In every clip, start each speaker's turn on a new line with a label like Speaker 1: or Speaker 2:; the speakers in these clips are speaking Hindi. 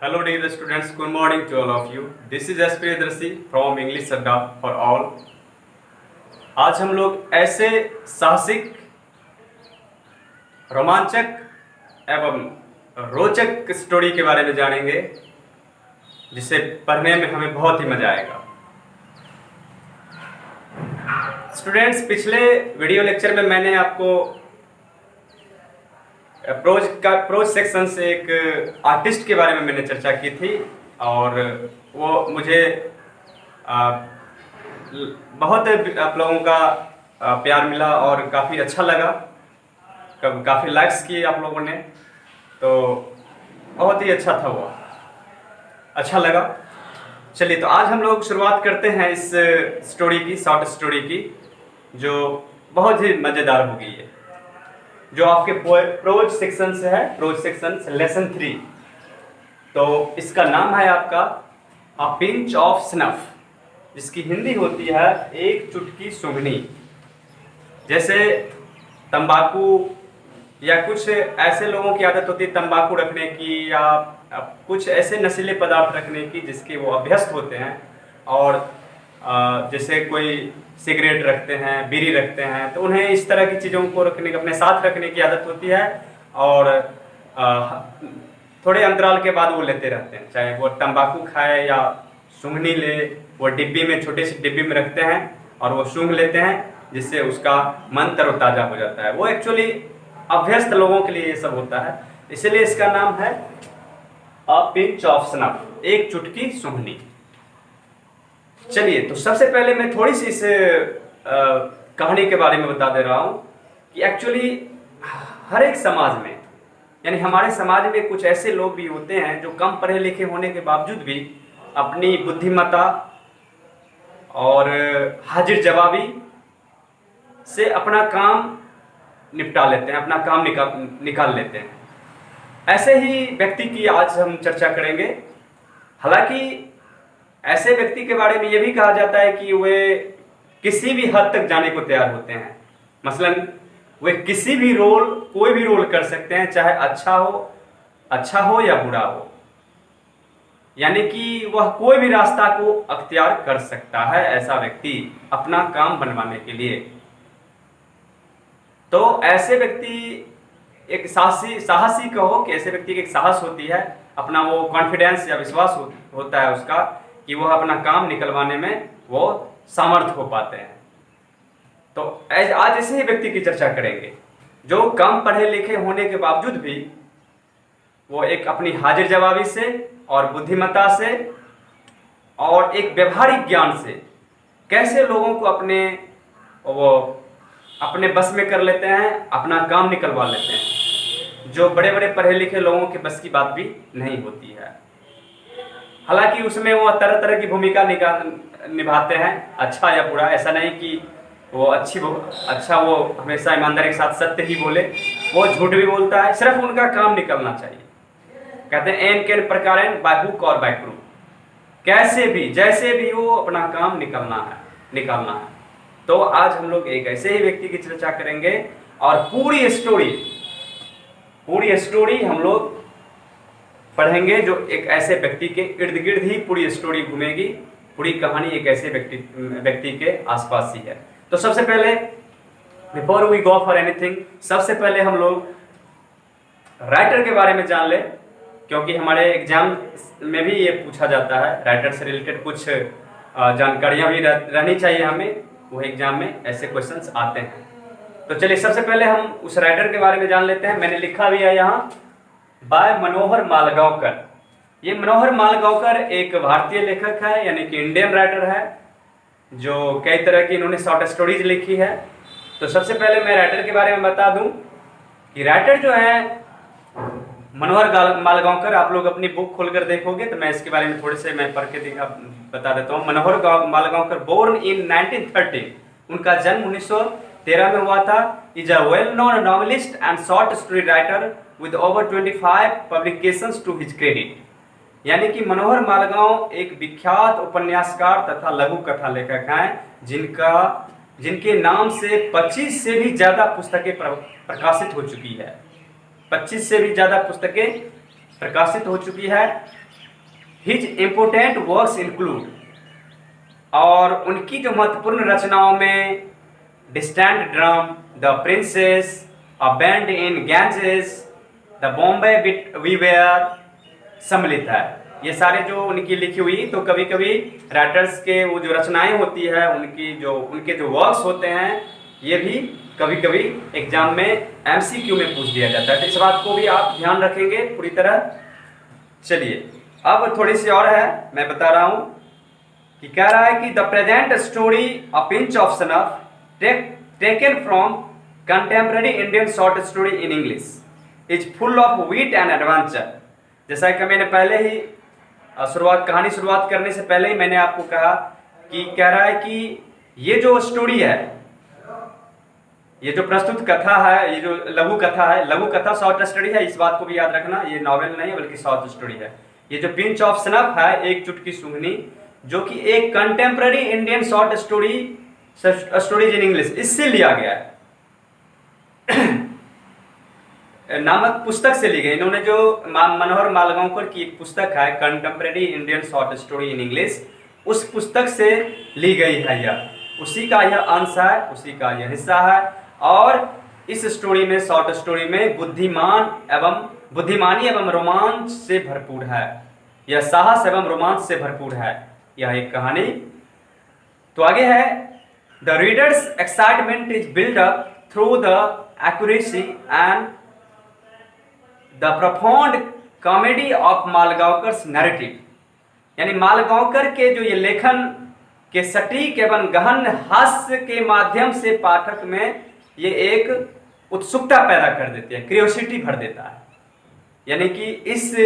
Speaker 1: Hello dear students, good morning to all of you. This is S. Priyadarshi from English Adda for all. आज हम लोग ऐसे साहसिक, रोमांचक एवं रोचक स्टोरी के बारे में जानेंगे जिसे पढ़ने में हमें बहुत ही मजा आएगा। स्टूडेंट्स, पिछले वीडियो लेक्चर में मैंने आपको प्रोज सेक्शन से एक आर्टिस्ट के बारे में मैंने चर्चा की थी और वो मुझे बहुत आप लोगों का प्यार मिला और काफ़ी अच्छा लगा, काफ़ी लाइक्स किए आप लोगों ने, तो बहुत ही अच्छा था, वो अच्छा लगा। चलिए, तो आज हम लोग शुरुआत करते हैं इस स्टोरी की, शॉर्ट स्टोरी की, जो बहुत ही मज़ेदार होगी। ये जो आपके प्रोज सेक्शन से है, प्रोज सेक्शन लेसन 3। तो इसका नाम है आपका अ पिंच ऑफ स्नफ, जिसकी हिंदी होती है एक चुटकी सूंघनी। जैसे तंबाकू या कुछ ऐसे लोगों की आदत होती है तंबाकू रखने की या कुछ ऐसे नशीले पदार्थ रखने की जिसके वो अभ्यस्त होते हैं, और जैसे कोई सिगरेट रखते हैं, बीड़ी रखते हैं, तो उन्हें इस तरह की चीज़ों को रखने की, अपने साथ रखने की आदत होती है और थोड़े अंतराल के बाद वो लेते रहते हैं। चाहे वो तंबाकू खाए या सूंघनी ले, वो डिब्बी में, छोटे से डिब्बी में रखते हैं और वो सूंघ लेते हैं, जिससे उसका मन तरोताज़ा हो जाता है। वो एक्चुअली अभ्यस्त लोगों के लिए ये सब होता है, इसलिए इसका नाम है अ पिंच ऑफ स्नफ, एक चुटकी सूंघनी। चलिए, तो सबसे पहले मैं थोड़ी सी इस कहानी के बारे में बता दे रहा हूँ कि एक्चुअली हर एक समाज में, यानी हमारे समाज में कुछ ऐसे लोग भी होते हैं जो कम पढ़े लिखे होने के बावजूद भी अपनी बुद्धिमत्ता और हाजिर जवाबी से अपना काम निपटा लेते हैं, अपना काम निकाल लेते हैं। ऐसे ही व्यक्ति की आज हम चर्चा करेंगे। हालांकि ऐसे व्यक्ति के बारे में यह भी कहा जाता है कि वे किसी भी हद तक जाने को तैयार होते हैं। मसलन वे किसी भी रोल, कोई भी रोल कर सकते हैं, चाहे अच्छा हो या बुरा हो, यानी कि वह कोई भी रास्ता को अख्तियार कर सकता है, ऐसा व्यक्ति अपना काम बनवाने के लिए। तो ऐसे व्यक्ति एक साहसी कहो कि ऐसे व्यक्ति की एक साहस होती है, अपना वो कॉन्फिडेंस या विश्वास होता है उसका कि वह अपना काम निकलवाने में वो सामर्थ हो पाते हैं। तो आज ऐसे ही व्यक्ति की चर्चा करेंगे जो कम पढ़े लिखे होने के बावजूद भी वो एक अपनी हाजिर जवाबी से और बुद्धिमत्ता से और एक व्यवहारिक ज्ञान से कैसे लोगों को अपने बस में कर लेते हैं, अपना काम निकलवा लेते हैं, जो बड़े बड़े पढ़े लिखे लोगों के बस की बात भी नहीं होती है। हालांकि उसमें वो तरह तरह की भूमिका निभाते हैं, अच्छा या बुरा। ऐसा नहीं कि वो वो हमेशा ईमानदारी के साथ सत्य ही बोले, वो झूठ भी बोलता है, सिर्फ उनका काम निकलना चाहिए। कहते हैं एन केन प्रकार बाय हुक और बाय क्रू, कैसे भी जैसे भी हो अपना काम निकालना है। तो आज हम लोग एक ऐसे ही व्यक्ति की चर्चा करेंगे और पूरी स्टोरी हम लोग पढ़ेंगे, जो एक ऐसे व्यक्ति के इर्द गिर्द ही पूरी स्टोरी घूमेगी। पूरी कहानी एक ऐसे व्यक्ति के आसपास ही है। तो सबसे पहले, before we go for anything, सबसे पहले हम लोग राइटर के बारे में जान ले, क्योंकि हमारे एग्जाम में भी ये पूछा जाता है। राइटर से रिलेटेड कुछ जानकारियां भी रहनी चाहिए हमें, वो एग्जाम में ऐसे क्वेश्चंस आते हैं। तो चलिए, सबसे पहले हम उस राइटर के बारे में जान लेते हैं। मैंने लिखा भी है यहाँ, बाय मनोहर मालगांवकर। ये मनोहर मालगांवकर एक भारतीय लेखक है, यानी कि इंडियन राइटर है, जो कई तरह की इन्होंने शॉर्ट स्टोरीज लिखी है। तो सबसे पहले मैं राइटर के बारे में बता दूं कि राइटर जो है मनोहर मालगांवकर, आप लोग अपनी बुक खोलकर देखोगे तो मैं इसके बारे में थोड़े से मैं पढ़ के बता देता हूँ। मनोहर मालगांवकर बोर्न इन 1930, उनका जन्म 1913 में हुआ था। Is a well known novelist and short story writer with over 25 publications to his credit। यानी कि मनोहर मालगांव एक विख्यात उपन्यासकार तथा लघु कथा लेखक हैं, जिनके नाम से 25 से भी ज्यादा पुस्तकें प्रकाशित हो चुकी है। 25 से भी ज्यादा पुस्तकें प्रकाशित हो चुकी है हिज इम्पोर्टेंट वर्क्स इंक्लूड, और उनकी जो महत्वपूर्ण रचनाओं में distant drum, the princes, a bend in Ganges, the Bombay beware सम्मिलित है। ये सारे जो उनकी लिखी हुई, तो कभी कभी राइटर्स के वो जो रचनाएं होती है, उनके जो वर्क्स होते हैं, ये भी कभी कभी एग्जाम में एमसीक्यू में पूछ दिया जाता है। तो इस बात को भी आप ध्यान रखेंगे पूरी तरह। चलिए अब थोड़ी सी और है, मैं बता रहा हूं कि कह रहा है कि the present story a pinch of snuff taken from contemporary Indian short story in English is full of wit and adventure. जैसा कि मैंने पहले ही कहानी शुरुआत करने से पहले ही मैंने आपको कहा कि कह रहा है कि ये जो स्टोरी है, ये जो प्रस्तुत कथा है, ये जो लघु कथा है, लघु कथा शॉर्ट स्टोरी है, इस बात को भी याद रखना, ये नॉवेल नहीं है बल्कि शॉर्ट स्टोरी है। ये जो पिंच ऑफ स्नफ है, एक चुटकी सूंघनी, जो कि एक contemporary Indian short stories in English, इससे लिया गया है नामक पुस्तक से ली गई। इन्होंने जो मनोहर मालगांवकर की एक पुस्तक है contemporary Indian short story in English, उस पुस्तक से ली गई है। यह उसी का यह अंश है, उसी का यह हिस्सा है। और इस स्टोरी में, शॉर्ट स्टोरी में बुद्धिमानी एवं रोमांच से भरपूर है। यह साहस एवं रोमांच से भरपूर है यह एक कहानी। तो आगे है, the readers excitement is build up through the accuracy and the profound comedy of Malgaonkar narrative. यानी मालगांवकर के जो ये लेखन के सटीक एवं गहन हास्य के माध्यम से पाठक में ये एक उत्सुकता पैदा कर देती है, क्यूरियोसिटी भर देता है। यानी कि इस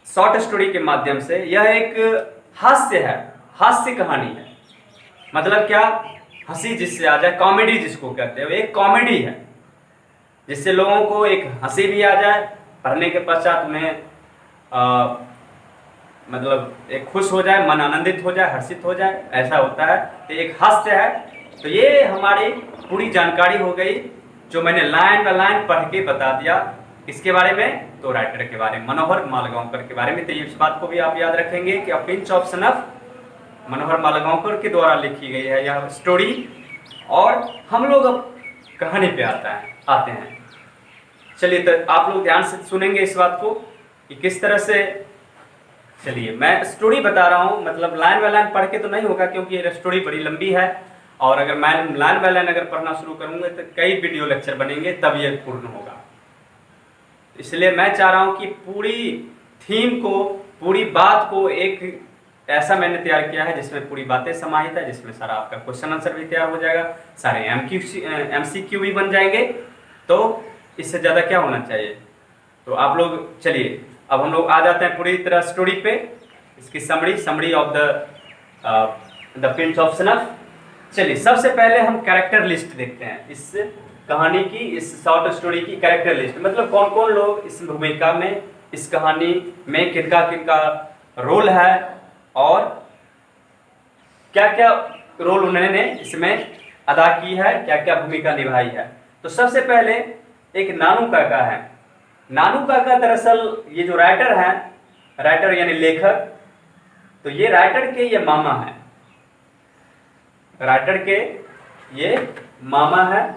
Speaker 1: शॉर्ट स्टोरी के माध्यम से यह एक हास्य है, हास्य कहानी है। मतलब क्या, हंसी जिससे आ जाए, कॉमेडी जिसको कहते हैं, एक कॉमेडी है जिससे लोगों को एक हंसी भी आ जाए, पढ़ने के पश्चात में मतलब एक खुश हो जाए, मन आनंदित हो जाए, हर्षित हो जाए, ऐसा होता है। तो एक हास्य है। तो ये हमारी पूरी जानकारी हो गई, जो मैंने लाइन बाय लाइन पढ़ के बता दिया। किसके बारे में? तो राइटर के बारे में, मनोहर मालगांवकर के बारे में। तो इस बात को भी आप याद रखेंगे कि अ पिंच ऑफ सनफ मनोहर मालगांवकर के द्वारा लिखी गई है यह स्टोरी। और हम लोग अब कहानी पे आते हैं। चलिए, तो आप लोग ध्यान से सुनेंगे इस बात को कि किस तरह से। चलिए, मैं स्टोरी बता रहा हूँ, मतलब लाइन बाय लाइन पढ़ के तो नहीं होगा, क्योंकि ये स्टोरी बड़ी लंबी है। और अगर मैं लाइन बाय लाइन अगर पढ़ना शुरू करूंगा तो कई वीडियो लेक्चर बनेंगे, तब ये पूर्ण होगा। इसलिए मैं चाह रहा हूँ कि पूरी थीम को, पूरी बात को एक ऐसा मैंने तैयार किया है जिसमें पूरी बातें समाहित है, जिसमें सारा आपका क्वेश्चन आंसर भी तैयार हो जाएगा, सारे एमसीक्यू भी बन जाएंगे। तो इससे ज़्यादा क्या होना चाहिए? तो आप लोग चलिए, अब हम लोग आ जाते हैं पूरी तरह स्टोरी पे। इसकी summary of the pinch of snuff. चलिए, सबसे पहले हम कैरेक्टर लिस्ट देखते हैं इस कहानी की, इस शॉर्ट स्टोरी की कैरेक्टर लिस्ट। मतलब कौन कौन लोग इस भूमिका में, इस कहानी में किनका किनका रोल है और क्या क्या रोल उन्होंने इसमें अदा की है, क्या क्या भूमिका निभाई है। तो सबसे पहले एक नानू काका है। नानू काका दरअसल ये जो राइटर हैं, राइटर यानी लेखक, तो ये राइटर के ये मामा है, राइटर के ये मामा है,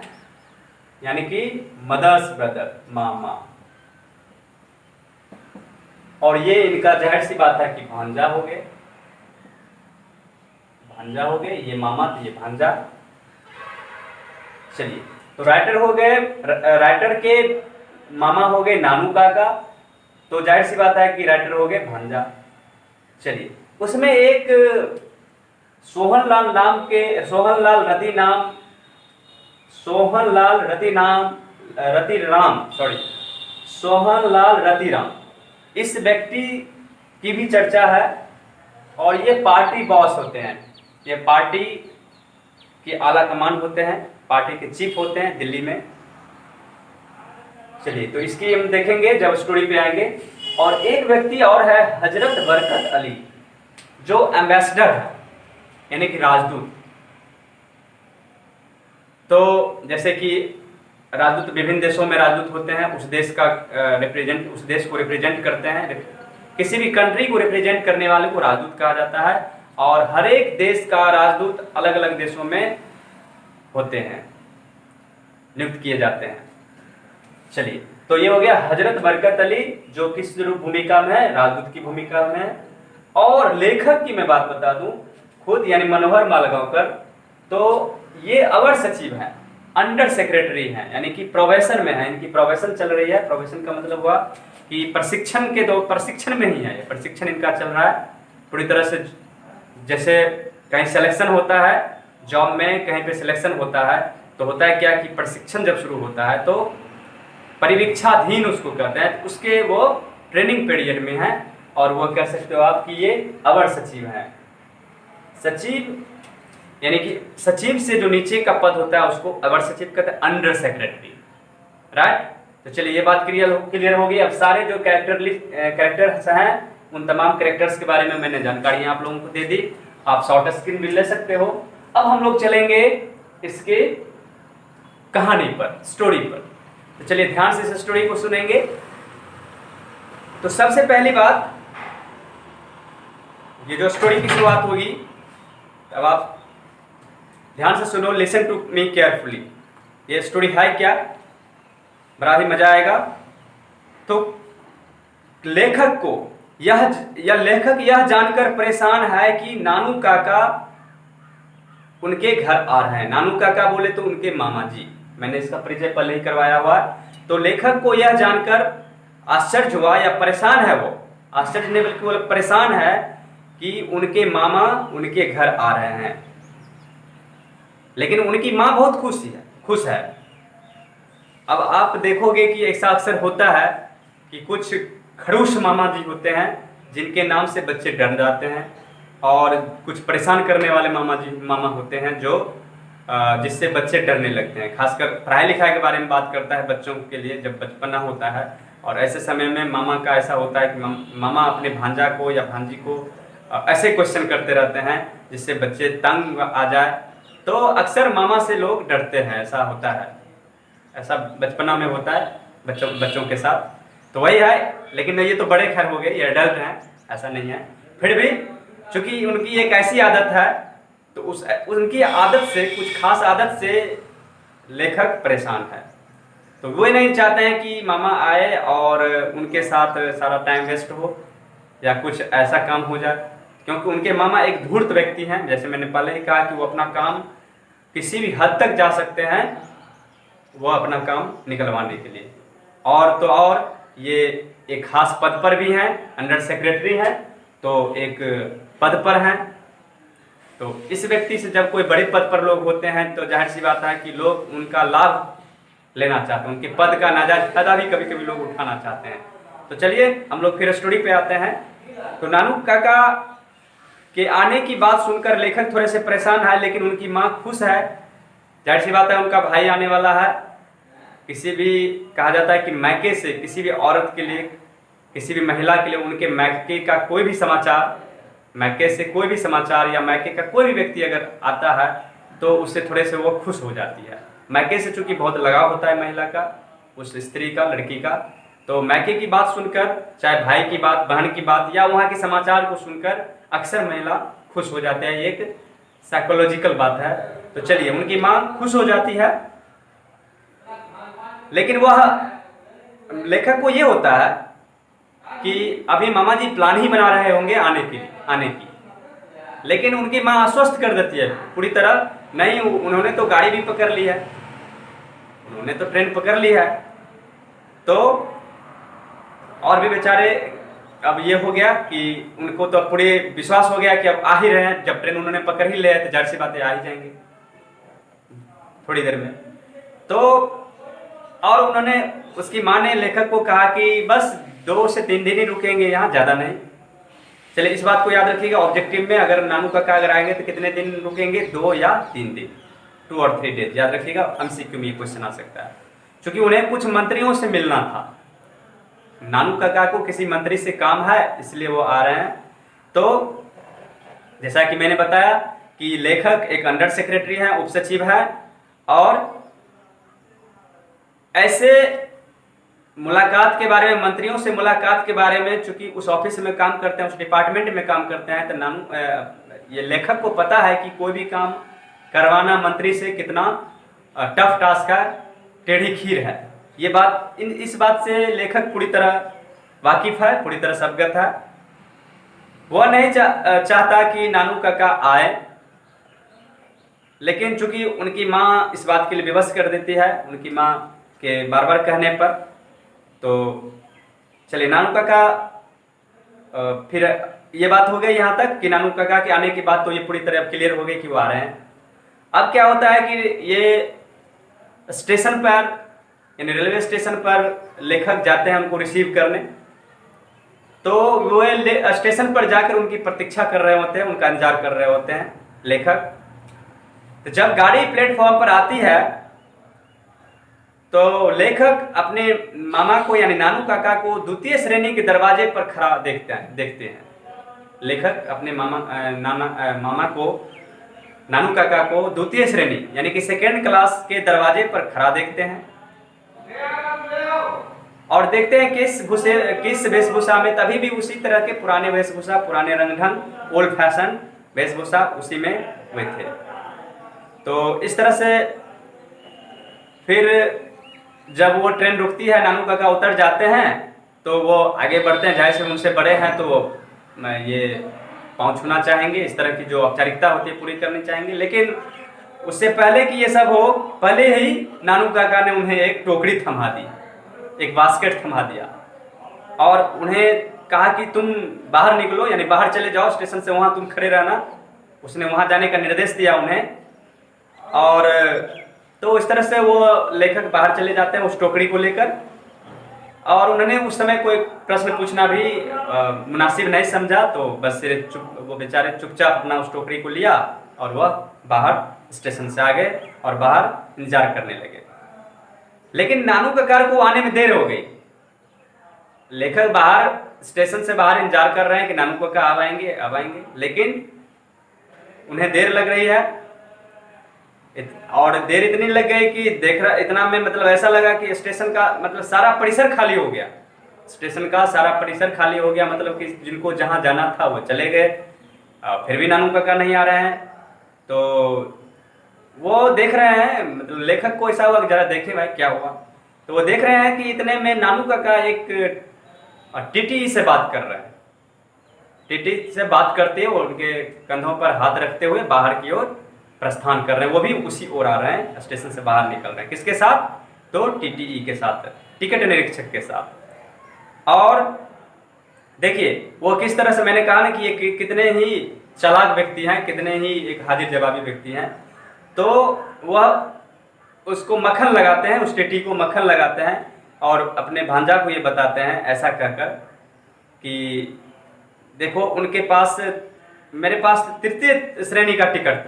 Speaker 1: यानी कि मदर्स ब्रदर, मामा। और ये इनका जाहिर सी बात है कि भांजा हो गए, ये मामा तो ये भांजा। चलिए, तो राइटर हो गए, राइटर के मामा हो गए नानू काका, तो जाहिर सी बात है कि राइटर हो गए भांजा। चलिए, उसमें एक सोहनलाल रतिराम, इस व्यक्ति की भी चर्चा है। और ये पार्टी बॉस होते हैं, ये पार्टी के आला कमान होते हैं, पार्टी के चीफ होते हैं दिल्ली में। चलिए, तो इसकी हम देखेंगे जब स्टोरी पे आएंगे। और एक व्यक्ति और है, हजरत बरकत अली, जो एम्बेसडर है, यानी कि राजदूत। तो जैसे कि राजदूत विभिन्न देशों में राजदूत होते हैं, उस देश को रिप्रेजेंट करते हैं, किसी भी कंट्री को रिप्रेजेंट करने वाले को राजदूत कहा जाता है, और हर एक देश का राजदूत अलग अलग देशों में होते हैं, नियुक्त किए जाते हैं। चलिए, तो ये हो गया हजरत बरकत अली, जो किस भूमिका में है, राजदूत की भूमिका में है। और लेखक की मैं बात बता दूं, खुद यानी मनोहर मालगांवकर, तो ये अवर सचिव हैं, अंडर सेक्रेटरी हैं, यानी कि प्रोबेशन में है, इनकी प्रोबेशन चल रही है। प्रोबेशन का मतलब हुआ कि प्रशिक्षण में ही है, ये प्रशिक्षण इनका चल रहा है पूरी तरह से। जैसे कहीं सिलेक्शन होता है जॉब में, कहीं पे सिलेक्शन होता है, तो होता है क्या कि प्रशिक्षण जब शुरू होता है तो परिवीक्षाधीन उसको कहते हैं, उसके वो ट्रेनिंग पीरियड में है, और वो कह सकते हो आप कि ये अवर सचिव हैं। सचिव यानी कि सचिव से जो नीचे का पद होता है उसको अवर सचिव कहते हैं, अंडर सेक्रेटरी, राइट। तो चलिए, ये बात क्लियर हो गई। अब सारे जो कैरेक्टर्स हैं, उन तमाम कैरेक्टर्स के बारे में मैंने जानकारी आप लोगों को दे दी, आप शॉर्ट स्क्रीन भी ले सकते हो। अब हम लोग चलेंगे इसके कहानी पर, स्टोरी पर। तो चलिए ध्यान से इस स्टोरी को सुनेंगे। तो सबसे पहली बात, ये जो स्टोरी की शुरुआत होगी, अब आप ध्यान से सुनो, लिसन टू मी केयरफुली। ये स्टोरी है क्या, बड़ा ही मजा आएगा। तो लेखक को लेखक यह जानकर परेशान है कि नानू काका उनके घर आ रहे हैं। नानू काका बोले तो उनके मामा जी, मैंने इसका परिचय पहले ही करवाया हुआ। तो लेखक को यह जानकर आश्चर्य हुआ, या परेशान है, वो आश्चर्य नहीं बल्कि वो परेशान है कि उनके मामा उनके घर आ रहे हैं। लेकिन उनकी माँ बहुत खुश है। अब आप देखोगे कि ऐसा अक्सर होता है कि कुछ खड़ूस मामा जी होते हैं जिनके नाम से बच्चे डर जाते हैं, और कुछ परेशान करने वाले मामा होते हैं जो जिससे बच्चे डरने लगते हैं। खासकर पढ़ाई लिखाई के बारे में बात करता है बच्चों के लिए, जब बचपना होता है, और ऐसे समय में मामा का ऐसा होता है कि मामा अपने भांजा को या भांजी को ऐसे क्वेश्चन करते रहते हैं जिससे बच्चे तंग आ जाए। तो अक्सर मामा से लोग डरते हैं, ऐसा होता है, ऐसा बचपना में होता है बच्चों के साथ। तो वही है, लेकिन ये तो बड़े खैर हो गए, ये एडल्ट हैं, ऐसा नहीं है। फिर भी चूंकि उनकी एक ऐसी आदत है, तो उनकी आदत से, कुछ खास आदत से लेखक परेशान है। तो वो नहीं चाहते हैं कि मामा आए और उनके साथ सारा टाइम वेस्ट हो या कुछ ऐसा काम हो जाए, क्योंकि उनके मामा एक धूर्त व्यक्ति हैं। जैसे मैंने पहले ही कहा कि वो अपना काम किसी भी हद तक जा सकते हैं, वो अपना काम निकलवाने के लिए। और ये एक खास पद पर भी हैं, अंडर सेक्रेटरी हैं, तो एक पद पर हैं। तो इस व्यक्ति से जब कोई बड़े पद पर लोग होते हैं तो जाहिर सी बात है कि लोग उनका लाभ लेना चाहते हैं, उनके पद का नाजायज फायदा भी कभी कभी लोग उठाना चाहते हैं। तो चलिए हम लोग फिर स्टोरी पे आते हैं। तो नानू काका के आने की बात सुनकर लेखक थोड़े से परेशान है, लेकिन उनकी माँ खुश है। जाहिर सी बात है, उनका भाई आने वाला है। किसी भी कहा जाता है कि मैके से किसी भी औरत के लिए, किसी भी महिला के लिए, उनके मैके का कोई भी समाचार, मैके से कोई भी समाचार या मैके का कोई भी व्यक्ति अगर आता है तो उससे थोड़े से वो खुश हो जाती है। मैके से चूंकि बहुत लगाव होता है महिला का, उस स्त्री का, लड़की का। तो मैके की बात सुनकर, चाहे भाई की बात, बहन की बात या वहाँ के समाचार को सुनकर अक्सर महिला खुश हो जाती है। ये एक साइकोलॉजिकल बात है। तो चलिए, उनकी माँ खुश हो जाती है, लेकिन वह लेखक को ये होता है कि अभी मामा जी प्लान ही बना रहे होंगे आने की, लेकिन उनकी माँ आश्वस्त कर देती है पूरी तरह, नहीं, उन्होंने तो गाड़ी भी पकड़ ली है, उन्होंने तो ट्रेन पकड़ ली है। तो और भी बेचारे, अब ये हो गया कि उनको तो पूरे विश्वास हो गया कि अब आ ही रहे हैं, जब ट्रेन उन्होंने पकड़ ही लिया है तो जाहिर सी बातें आ ही जाएंगे थोड़ी देर में। तो और उन्होंने, उसकी माँ ने लेखक को कहा कि बस 2 से 3 दिन ही रुकेंगे यहाँ, ज़्यादा नहीं। चलिए इस बात को याद रखिएगा, ऑब्जेक्टिव में अगर नानू काका अगर आएंगे तो कितने दिन रुकेंगे, 2 या 3 दिन, 2 और 3 डेज, याद रखिएगा। एमसीक्यू में ये क्वेश्चन आ सकता है, क्योंकि उन्हें कुछ मंत्रियों से मिलना था। नानू काका को किसी मंत्री से काम है, इसलिए वो आ रहे हैं। तो जैसा कि मैंने बताया कि लेखक एक अंडर सेक्रेटरी है, उप सचिव है, और ऐसे मुलाकात के बारे में, मंत्रियों से मुलाकात के बारे में, चूंकि उस ऑफिस में काम करते हैं, उस डिपार्टमेंट में काम करते हैं, तो ये लेखक को पता है कि कोई भी काम करवाना मंत्री से कितना टफ टास्क है, टेढ़ी खीर है। ये बात, इस बात से लेखक पूरी तरह वाकिफ है, पूरी तरह से अवगत है। वह नहीं चाहता कि नानू काका आए, लेकिन चूंकि उनकी माँ इस बात के लिए विवश कर देती है, उनकी माँ के बार बार कहने पर, तो चलिए नानू काका, फिर ये बात हो गई यहाँ तक कि नानू काका के आने के बाद तो ये पूरी तरह क्लियर हो गई कि वो आ रहे हैं। अब क्या होता है कि ये स्टेशन पर, यानी रेलवे स्टेशन पर लेखक जाते हैं उनको रिसीव करने। तो वो स्टेशन पर जाकर उनकी प्रतीक्षा कर रहे होते हैं, उनका इंतजार कर रहे होते हैं लेखक। तो जब गाड़ी प्लेटफॉर्म पर आती है तो लेखक अपने मामा को, यानी नानू काका को द्वितीय श्रेणी के दरवाजे पर खड़ा देखते हैं। लेखक अपने मामा को, नानू काका को द्वितीय श्रेणी यानी कि सेकेंड क्लास के दरवाजे पर खड़ा देखते हैं और देखते हैं किस वेशभूषा में, तभी भी उसी तरह के पुराने वेशभूषा, पुराने रंग ढंग, ओल्ड फैशन वेशभूषा उसी में हुए थे। तो इस तरह से फिर जब वो ट्रेन रुकती है, नानू काका उतर जाते हैं, तो वो आगे बढ़ते हैं। जाहिर से उनसे बड़े हैं तो वो ये पाँव छूना चाहेंगे, इस तरह की जो औपचारिकता होती है पूरी करनी चाहेंगे। लेकिन उससे पहले कि ये सब हो, पहले ही नानू काका ने उन्हें एक टोकरी थमा दी, एक बास्केट थमा दिया और उन्हें कहा कि तुम बाहर निकलो, यानी बाहर चले जाओ स्टेशन से, वहाँ तुम खड़े रहना। उसने वहाँ जाने का निर्देश दिया उन्हें। और तो इस तरह से वो लेखक बाहर चले जाते हैं उस टोकरी को लेकर। और उन्होंने उस समय कोई प्रश्न पूछना भी मुनासिब नहीं समझा, तो बस वो बेचारे चुपचाप अपना उस टोकरी को लिया और वह बाहर स्टेशन से आ गए और बाहर इंतजार करने लगे। लेकिन नानू काका को आने में देर हो गई। लेखक बाहर स्टेशन से बाहर इंतजार कर रहे हैं कि नानू काका अब आएंगे, लेकिन उन्हें देर लग रही है। और देर इतनी लग गई कि इतना में मतलब ऐसा लगा कि स्टेशन का मतलब सारा परिसर खाली हो गया। स्टेशन का सारा परिसर खाली हो गया, मतलब कि जिनको जहां जाना था वो चले गए। फिर भी नानू काका नहीं आ रहे हैं। तो वो देख रहे हैं, मतलब लेखक को ऐसा हुआ कि जरा देखे भाई क्या हुआ। तो वो देख रहे हैं कि इतने में नानू काका एक टीटी से बात कर रहे हैं। टीटी से बात करते हुए उनके कंधों पर हाथ रखते हुए बाहर की ओर प्रस्थान कर रहे हैं। वो भी उसी ओर आ रहे हैं, स्टेशन से बाहर निकल रहे हैं। किसके साथ? तो टीटीई के साथ, टिकट निरीक्षक के साथ। और देखिए वो किस तरह से, मैंने कहा ना कि ये कितने ही चालाक व्यक्ति हैं, कितने ही एक हाजिर जवाबी व्यक्ति हैं। तो वह उसको मक्खन लगाते हैं, उस टीटी को मक्खन लगाते हैं और अपने भांजा को ये बताते हैं ऐसा कहकर कि देखो उनके पास, मेरे पास तृतीय श्रेणी का टिकट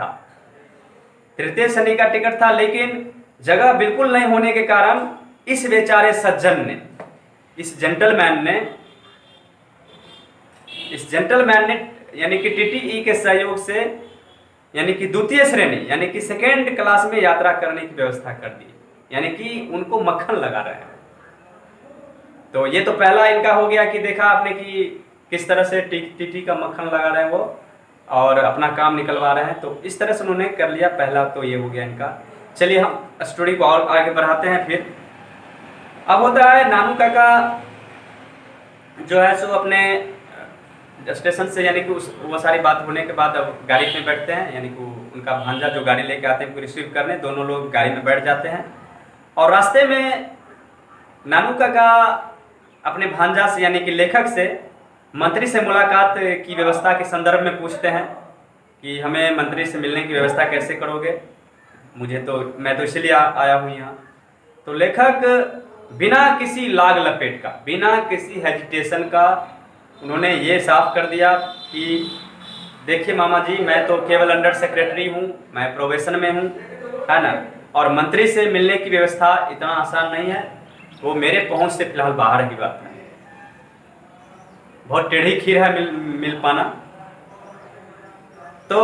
Speaker 1: था, लेकिन जगह बिल्कुल नहीं होने के कारण इस बेचारे सज्जन ने, इस जेंटलमैन ने यानी कि टीटीई के सहयोग से, यानी कि द्वितीय श्रेणी यानी कि सेकेंड क्लास में यात्रा करने की व्यवस्था कर दी, यानी कि उनको मक्खन लगा रहे हैं। तो ये तो पहला इनका हो गया कि देखा आपने कि किस तरह से टीटी का मक्खन लगा रहे हैं वो और अपना काम निकलवा रहे हैं। तो इस तरह से उन्होंने कर लिया। पहला तो ये हो गया इनका। चलिए हम स्टोरी को और आगे बढ़ाते हैं। फिर अब होता है नानू काका जो है सो अपने स्टेशन से, यानी कि वो सारी बात होने के बाद अब गाड़ी में बैठते हैं, यानी कि उनका भांजा जो गाड़ी लेके आते हैं उनको रिसीव करने, दोनों लोग गाड़ी में बैठ जाते हैं। और रास्ते में नानू काका अपने भांजा से यानी कि लेखक से मंत्री से मुलाकात की व्यवस्था के संदर्भ में पूछते हैं कि हमें मंत्री से मिलने की व्यवस्था कैसे करोगे, मैं तो इसलिए आया हूँ यहाँ। तो लेखक बिना किसी लाग लपेट का, बिना किसी हेजिटेशन का उन्होंने ये साफ कर दिया कि देखिए मामा जी, मैं तो केवल अंडर सेक्रेटरी हूँ, मैं प्रोबेशन में हूँ, है ना, और मंत्री से मिलने की व्यवस्था इतना आसान नहीं है, वो मेरे पहुँच से फिलहाल बाहर की बात है। बहुत टेढ़ी खीर है मिल पाना। तो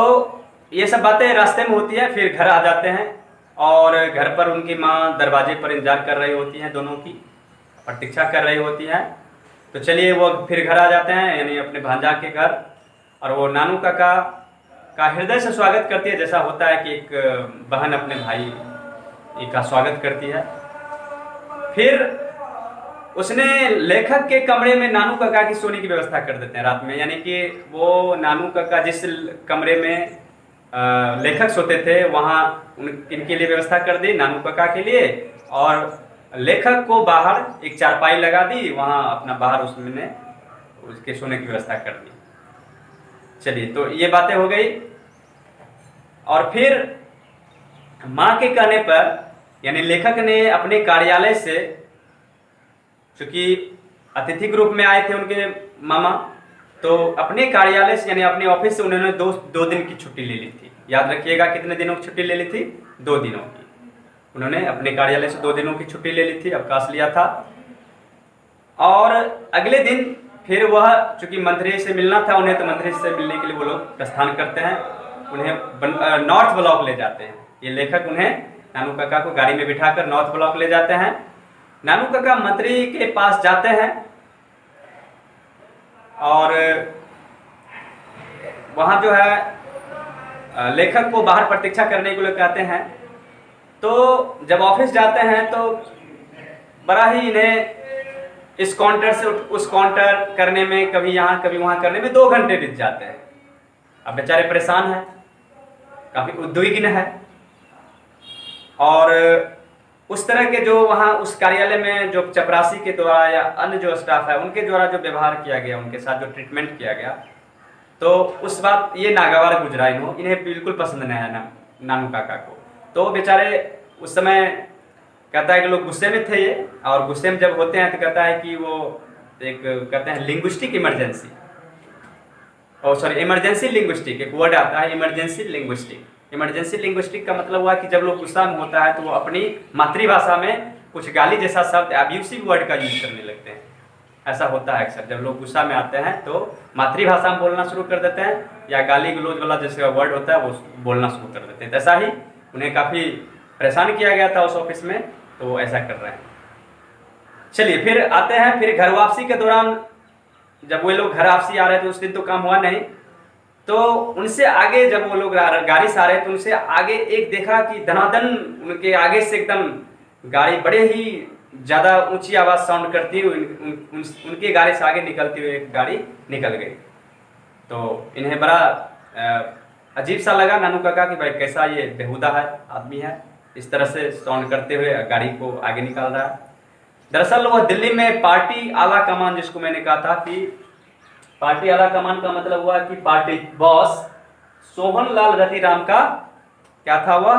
Speaker 1: ये सब बातें रास्ते में होती है। फिर घर आ जाते हैं और घर पर उनकी माँ दरवाजे पर इंतजार कर रही होती हैं दोनों की। प्रतीक्षा कर रही होती हैं। तो चलिए वो फिर घर आ जाते हैं, यानी अपने भांजा के घर, और वो नानू काका का हृदय से स्वागत करती है, जैसा होता है कि एक बहन अपने भाई का स्वागत करती है। फिर उसने लेखक के कमरे में नानू काका की सोने की व्यवस्था कर देते हैं रात में, यानी कि वो नानू काका जिस कमरे में लेखक सोते थे वहाँ इनके लिए व्यवस्था कर दी, नानू काका के लिए, और लेखक को बाहर एक चारपाई लगा दी, वहाँ अपना बाहर उसने उसके सोने की व्यवस्था कर दी। चलिए, तो ये बातें हो गई। और फिर माँ के कहने पर, यानी लेखक ने अपने कार्यालय से, चूंकि अतिथि के रूप में आए थे उनके मामा, तो अपने कार्यालय से यानी अपने ऑफिस से उन्होंने दो दिन की छुट्टी ले ली थी। याद रखिएगा, कितने दिनों की छुट्टी ले ली थी? 2 दिनों की। उन्होंने अपने कार्यालय से 2 दिनों की छुट्टी ले ली थी, अवकाश लिया था। और अगले दिन फिर वह, चूंकि मंत्री से मिलना था उन्हें, तो मंत्री से मिलने के लिए वो लोग प्रस्थान करते हैं। उन्हें नॉर्थ ब्लॉक ले जाते हैं। ये लेखक उन्हें, नानू काका को गाड़ी में बिठाकर नॉर्थ ब्लॉक ले जाते हैं। नानू काका मंत्री के पास जाते हैं और वहां जो है लेखक को बाहर प्रतीक्षा करने के लिए कहते हैं। तो जब ऑफिस जाते हैं तो बड़ा ही इन्हें इस काउंटर से उस काउंटर करने में, कभी यहाँ कभी वहां करने में 2 घंटे बीत जाते हैं। अब बेचारे परेशान हैं, काफी उद्विग्न है, और उस तरह के जो वहाँ उस कार्यालय में जो चपरासी के द्वारा या अन्य जो स्टाफ है उनके द्वारा जो व्यवहार किया गया, उनके साथ जो ट्रीटमेंट किया गया, तो उस बात ये नागवार गुजरा इन्हें बिल्कुल पसंद नहीं है नानू काका को। तो बेचारे उस समय कहता है कि लोग गुस्से में थे ये, और गुस्से में जब होते हैं तो कहता है कि वो एक कहते हैं लिंग्विस्टिक इमरजेंसी, इमरजेंसी लिंग्विस्टिक एक वर्ड आता है, इमरजेंसी लिंग्विस्टिक। इमरजेंसी लिंग्विस्टिक का मतलब हुआ कि जब लोग गुस्सा में होता है तो वो अपनी मातृभाषा में कुछ गाली जैसा शब्द, अब्यूसिव वर्ड का यूज करने लगते हैं। ऐसा होता है अक्सर, जब लोग गुस्सा में आते हैं तो मातृभाषा में बोलना शुरू कर देते हैं, या गाली गलौज वाला जैसे वर्ड होता है वो बोलना शुरू कर देते हैं। ऐसा ही उन्हें काफ़ी परेशान किया गया था उस ऑफिस में, तो ऐसा कर रहे हैं। चलिए, फिर आते हैं, फिर घर वापसी के दौरान जब वो लोग घर वापसी आ रहे थे, उस दिन तो काम हुआ नहीं, तो उनसे आगे जब वो लोग गाड़ी से आ रहे थे, उनसे आगे एक देखा कि धनाधन उनके आगे से एकदम गाड़ी बड़े ही ज़्यादा ऊंची आवाज़ साउंड करती हुई उनके गाड़ी से आगे निकलती हुई एक गाड़ी निकल गई। तो इन्हें बड़ा अजीब सा लगा नानू काका कि भाई कैसा ये बेहुदा है आदमी है, इस तरह से साउंड करते हुए गाड़ी को आगे निकाल रहा है। दरअसल वह दिल्ली में पार्टी आला कमान, जिसको मैंने कहा था कि पार्टी आला कमान का मतलब हुआ कि पार्टी बॉस सोहन लाल रतिराम का क्या था, वह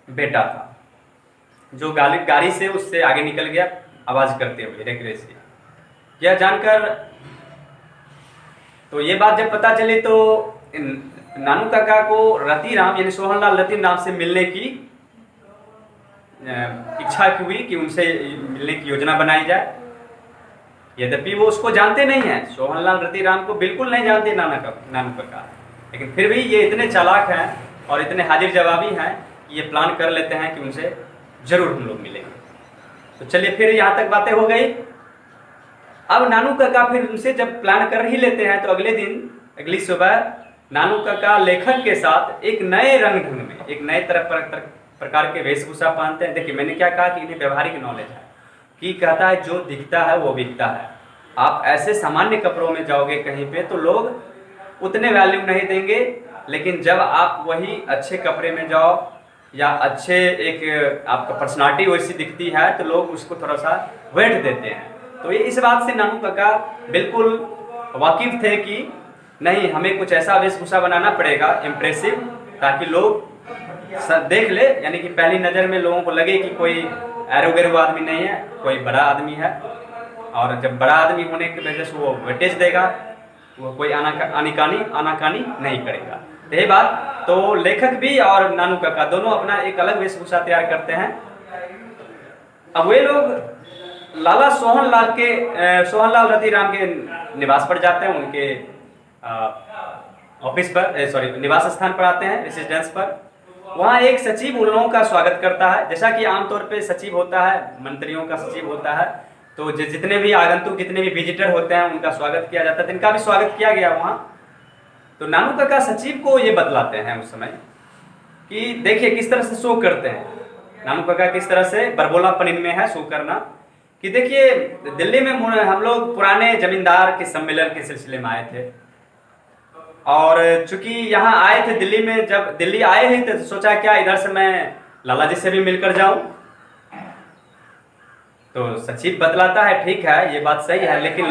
Speaker 1: बेटा था, जो गाड़ी से उससे आगे निकल गया आवाज करते हुए रेकरेसी। यह जानकर तो ये बात जब पता चली तो नानू काका को रतिराम यानी सोहन लाल रतिराम से मिलने की इच्छा हुई कि उनसे मिलने की योजना बनाई जाए। यद्यपि वो उसको जानते नहीं हैं, सोहन लाल रतिराम को बिल्कुल नहीं जानते नानू काका, लेकिन फिर भी ये इतने चालाक हैं और इतने हाजिर जवाबी हैं कि ये प्लान कर लेते हैं कि उनसे जरूर हम लोग मिलेंगे। तो चलिए, फिर यहाँ तक बातें हो गई। अब नानू काका फिर उनसे जब प्लान कर ही लेते हैं तो अगले दिन, अगली सुबह नानू काका लेखक के साथ एक नए रंग ढंग में, एक नए प्रकार के वेशभूषा पहनते हैं। देखिए, मैंने क्या कहा कि इन्हें व्यवहारिक नॉलेज है, कि कहता है जो दिखता है वो बिकता है। आप ऐसे सामान्य कपड़ों में जाओगे कहीं पे तो लोग उतने वैल्यू नहीं देंगे, लेकिन जब आप वही अच्छे कपड़े में जाओ या अच्छे एक आपका पर्सनालिटी वैसी दिखती है तो लोग उसको थोड़ा सा वेट देते हैं। तो ये इस बात से नानू काका बिल्कुल वाकिफ थे कि नहीं, हमें कुछ ऐसा वेशभूषा बनाना पड़ेगा इम्प्रेसिव, ताकि लोग देख ले, यानी कि पहली नज़र में लोगों को लगे कि कोई एरो गैरो आदमी नहीं है, कोई बड़ा आदमी है। और जब बड़ा आदमी होने की वजह से वो वेटेज देगा, वो कोई आनाकानी नहीं करेगा। यही बात तो लेखक भी और नानू काका दोनों अपना एक अलग वेशभूषा तैयार करते हैं। अब वे लोग लाला सोहन लाल रतिराम के निवास पर जाते हैं, उनके ऑफिस पर, निवास स्थान पर आते हैं, रेसिडेंस पर। वहाँ एक सचिव उन लोगों का स्वागत करता है, जैसा कि आमतौर पे सचिव होता है, मंत्रियों का सचिव होता है, तो जितने भी आगंतुक, जितने भी विजिटर होते हैं उनका स्वागत किया जाता है। तो इनका भी स्वागत किया गया वहाँ। तो नानू काका सचिव को ये बतलाते हैं उस समय कि देखिए किस तरह से शो करते हैं, नानू काका किस तरह से बरबोलापन इनमें है शो करना, कि देखिए दिल्ली में हम लोग पुराने जमींदार के सम्मेलन के सिलसिले में आए थे, और चूंकि यहाँ आए थे दिल्ली में, जब दिल्ली आए हैं तो सोचा क्या इधर से मैं लाला जी से भी मिलकर जाऊं। तो सचिव बतलाता है ठीक है ये बात सही है, लेकिन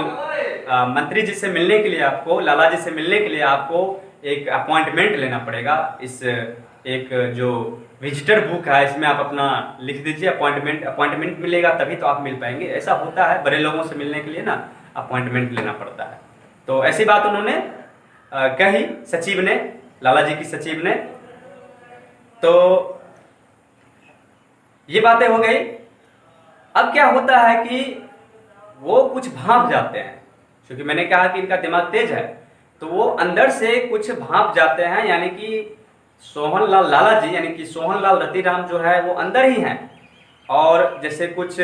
Speaker 1: मंत्री जी से मिलने के लिए आपको, लाला जी से मिलने के लिए आपको एक अपॉइंटमेंट लेना पड़ेगा। इस एक जो विजिटर बुक है इसमें आप अपना लिख दीजिए, अपॉइंटमेंट मिलेगा तभी तो आप मिल पाएंगे। ऐसा होता है, बड़े लोगों से मिलने के लिए ना अपॉइंटमेंट लेना पड़ता है। तो ऐसी बात उन्होंने कही सचिव ने, लाला जी की सचिव ने। तो ये बातें हो गई। अब क्या होता है कि वो कुछ भांप जाते हैं, क्योंकि मैंने कहा कि इनका दिमाग तेज है, तो वो अंदर से कुछ भांप जाते हैं, यानी कि सोहनलाल लाला जी यानी कि सोहनलाल रतिराम जो है वो अंदर ही हैं। और जैसे कुछ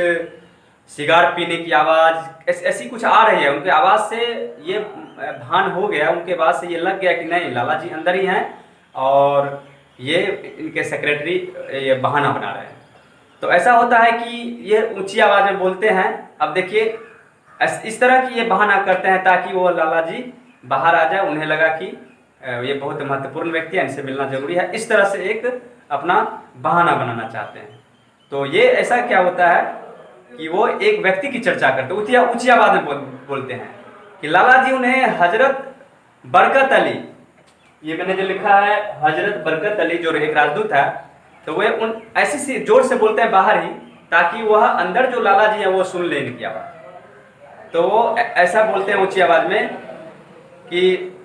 Speaker 1: सिगार पीने की आवाज़ ऐसी कुछ आ रही है, उनके आवाज़ से ये भान हो गया, उनके आवाज़ से ये लग गया कि नहीं लाला जी अंदर ही हैं और ये इनके सेक्रेटरी ये बहाना बना रहे हैं। तो ऐसा होता है कि ये ऊंची आवाज़ में बोलते हैं। अब देखिए इस तरह की ये बहाना करते हैं ताकि वो लाला जी बाहर आ जाए, उन्हें लगा कि ये बहुत महत्वपूर्ण व्यक्ति है, इनसे मिलना जरूरी है। इस तरह से एक अपना बहाना बनाना चाहते हैं। तो ये ऐसा क्या होता है कि वो एक व्यक्ति की चर्चा करते हैं, ऊंची आवाज में बोलते हैं कि लाला जी उन्हें हजरत बरकत अली, ये मैंने जो लिखा है हजरत बरकत अली जो एक राजदूत है, तो वे उन ऐसी जोर से बोलते हैं बाहर ही ताकि वह अंदर जो लाला जी है वो सुन ले इनकी आवाज। तो वो ऐसा बोलते हैं ऊंची आवाज में कि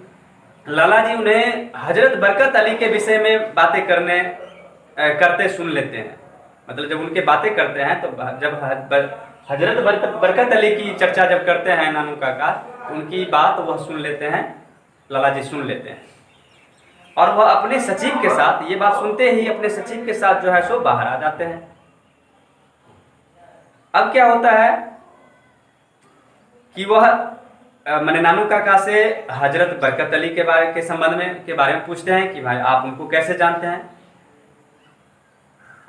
Speaker 1: लाला जी उन्हें हजरत बरकत अली के विषय में बातें करते सुन लेते हैं। मतलब जब उनके बातें करते हैं तो जब हजरत बरकत अली की चर्चा जब करते हैं नानू काका, उनकी बात वह सुन लेते हैं, लाला जी सुन लेते हैं। और वह अपने सचिव के साथ ये बात सुनते ही अपने सचिव के साथ जो है सो बाहर आ जाते हैं। अब क्या होता है कि वह मैंने नानू काका से हजरत बरकत अली के संबंध में के बारे में पूछते हैं कि भाई आप उनको कैसे जानते हैं,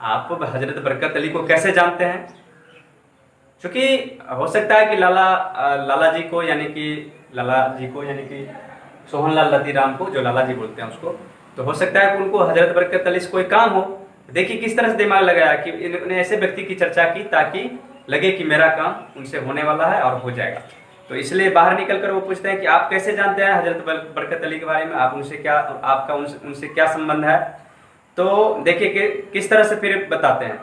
Speaker 1: आप हजरत बरकत अली को कैसे जानते हैं। क्योंकि हो सकता है कि लाला जी को यानी कि सोहनलाल रतिराम को, जो लाला जी बोलते हैं उसको, तो हो सकता है कि उनको हजरत बरकत अली से कोई काम हो। देखिए किस तरह से दिमाग लगाया कि इन्होंने ऐसे व्यक्ति की चर्चा की ताकि लगे कि मेरा काम उनसे होने वाला है और हो जाएगा। तो इसलिए बाहर निकलकर वो पूछते हैं कि आप कैसे जानते हैं हजरत बरकत अली के बारे में, आप आपका उनसे क्या संबंध है। तो देखिए कि किस तरह से फिर बताते हैं।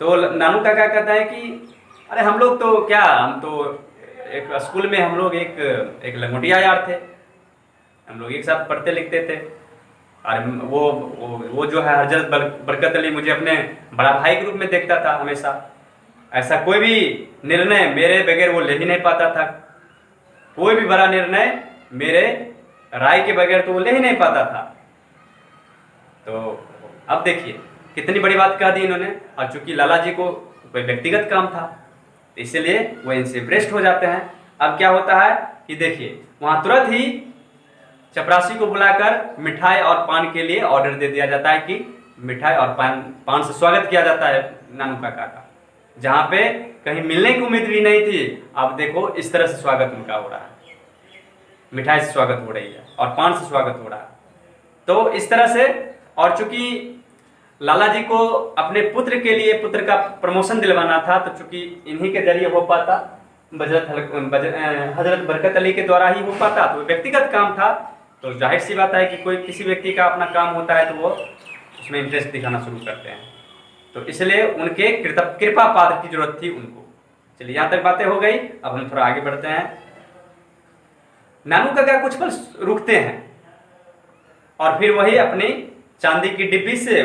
Speaker 1: तो नानू काका कहता है कि अरे हम लोग तो क्या, हम तो एक स्कूल में हम लोग एक लंगोटिया यार थे, हम लोग एक साथ पढ़ते लिखते थे। और वो जो है हजरत बरकत अली मुझे अपने बड़ा भाई के रूप में देखता था हमेशा। ऐसा कोई भी निर्णय मेरे बगैर वो ले ही नहीं पाता था, कोई भी बड़ा निर्णय मेरे राय के बगैर तो वो ले ही नहीं पाता था। तो अब देखिए कितनी बड़ी बात कह दी इन्होंने। और चूंकि लाला जी को कोई व्यक्तिगत काम था इसलिए वो इनसे इम्प्रेस्ड हो जाते हैं। अब क्या होता है कि देखिए वहां तुरंत ही चपरासी को बुलाकर मिठाई और पान के लिए ऑर्डर दे दिया जाता है कि मिठाई और पान से स्वागत किया जाता है नानू काका का, जहां पे कहीं मिलने की उम्मीद भी नहीं थी। अब देखो इस तरह से स्वागत उनका हो रहा है, मिठाई से स्वागत हो रही है और पान से स्वागत हो रहा है। तो इस तरह से, और चूंकि लाला जी को अपने पुत्र के लिए पुत्र का प्रमोशन दिलवाना था, तो चूंकि इन्हीं के जरिए हो पाता, हजरत बरकत अली के द्वारा ही हो पाता, तो व्यक्तिगत काम था। तो जाहिर सी बात है कि कोई किसी व्यक्ति का अपना काम होता है तो वो उसमें इंटरेस्ट दिखाना शुरू करते हैं। तो इसलिए उनके कृपा पात्र की जरूरत थी उनको। चलिए यहाँ तक बातें हो गई, अब हम थोड़ा आगे बढ़ते हैं। नानू काका कुछ पल रुकते हैं और फिर वही अपनी चांदी की डिब्बी से